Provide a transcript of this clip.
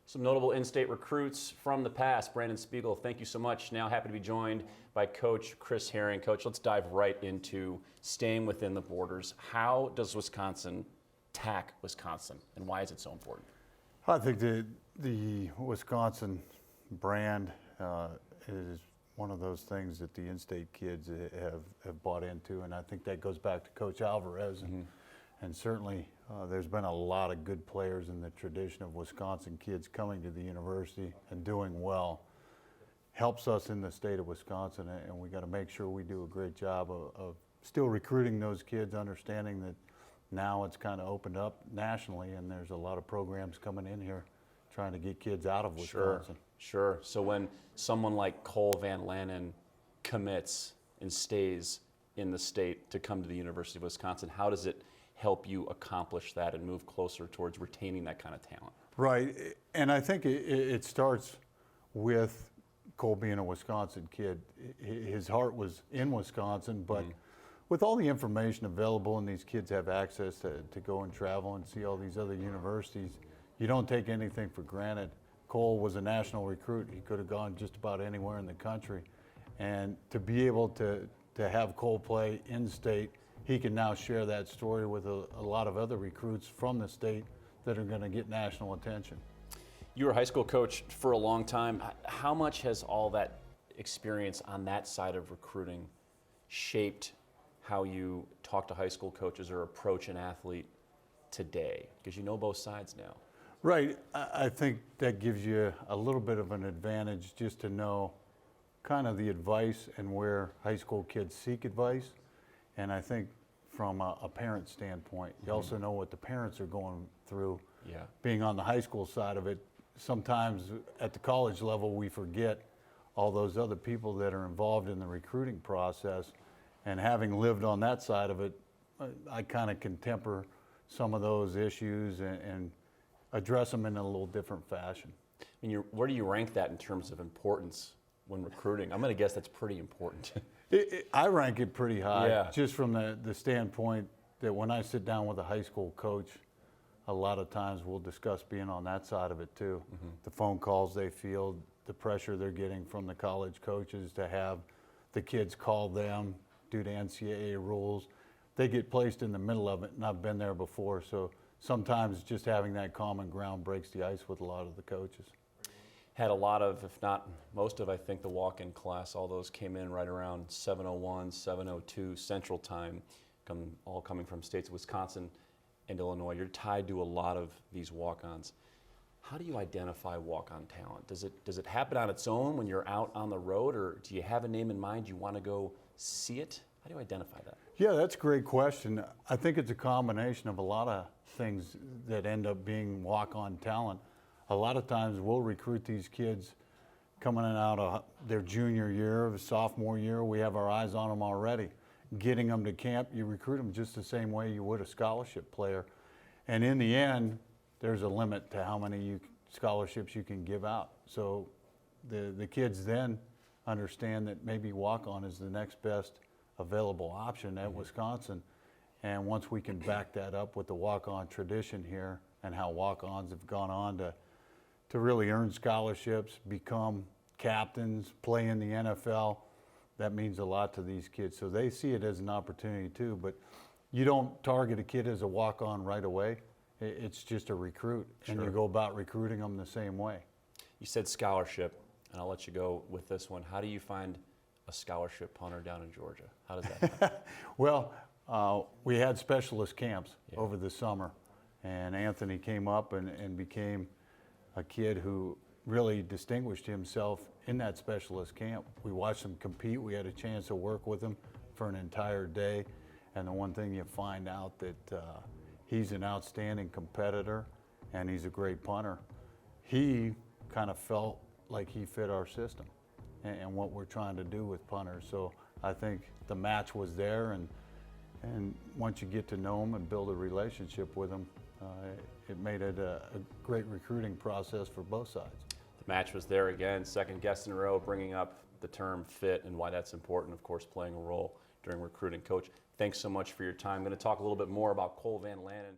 Some notable in-state recruits from the past. Brandon Spiegel, thank you so much. Now happy to be joined by Coach Chris Haering. Coach, let's dive right into staying within the borders. How does Wisconsin tack Wisconsin, and why is it so important? I think the Wisconsin brand is one of those things that the in-state kids have bought into, and I think that goes back to Coach Alvarez. And certainly there's been a lot of good players in the tradition of Wisconsin kids coming to the university and doing well. Helps us in the state of Wisconsin, and we got to make sure we do a great job of still recruiting those kids, understanding that now it's kind of opened up nationally, and there's a lot of programs coming in here trying to get kids out of Wisconsin. Sure. So when someone like Cole Van Lanen commits and stays in the state to come to the University of Wisconsin, how does it help you accomplish that and move closer towards retaining that kind of talent? Right, and I think it starts with Cole being a Wisconsin kid. His heart was in Wisconsin, but with all the information available and these kids have access to go and travel and see all these other universities, you don't take anything for granted. Cole was a national recruit. He could have gone just about anywhere in the country. And to be able to have Cole play in state, he can now share that story with a lot of other recruits from the state that are going to get national attention. You were a high school coach for a long time. How much has all that experience on that side of recruiting shaped how you talk to high school coaches or approach an athlete today? Because you know both sides now. Right. I think that gives you a little bit of an advantage just to know kind of the advice and where high school kids seek advice. And I think from a parent standpoint, you also know what the parents are going through. Yeah. Being on the high school side of it, sometimes at the college level we forget all those other people that are involved in the recruiting process. And having lived on that side of it, I kind of can temper some of those issues and address them in a little different fashion. And where do you rank that in terms of importance when recruiting? I'm going to guess that's pretty important. I rank it pretty high, Yeah. just from the standpoint that when I sit down with a high school coach, a lot of times we'll discuss being on that side of it too. The phone calls they field, the pressure they're getting from the college coaches to have the kids call them due to NCAA rules. They get placed in the middle of it, and I've been there before, so sometimes just having that common ground breaks the ice with a lot of the coaches. Had a lot of, if not most of, I think, the walk-in class, all those came in right around 7:01, 7:02 Central Time, all coming from states of Wisconsin and Illinois. You're tied to a lot of these walk-ons. How do you identify walk-on talent? Does it happen on its own when you're out on the road, or do you have a name in mind you want to go see it? How do you identify that? Yeah, that's a great question. I think it's a combination of a lot of things that end up being walk-on talent. A lot of times we'll recruit these kids coming in out of their junior year, sophomore year. We have our eyes on them already. Getting them to camp, you recruit them just the same way you would a scholarship player. And in the end, there's a limit to how many scholarships you can give out. So the kids then understand that maybe walk-on is the next best available option at Wisconsin. And once we can back that up with the walk-on tradition here and how walk-ons have gone on to really earn scholarships, become captains, play in the NFL, that means a lot to these kids. So they see it as an opportunity too, but you don't target a kid as a walk-on right away. It's just a recruit, and you go about recruiting them the same way. You said scholarship, and I'll let you go with this one. How do you find a scholarship punter down in Georgia? How does that happen? Well, we had specialist camps over the summer, and Anthony came up and became a kid who really distinguished himself in that specialist camp. We watched him compete. We had a chance to work with him for an entire day, and the one thing you find out that he's an outstanding competitor and he's a great punter. He kind of felt like he fit our system and what we're trying to do with punters. So I think the match was there, and once you get to know them and build a relationship with them, it made it a great recruiting process for both sides. The match was there again, second guest in a row, bringing up the term fit and why that's important, of course, playing a role during recruiting. Coach, thanks so much for your time. I'm going to talk a little bit more about Cole Van Lanen.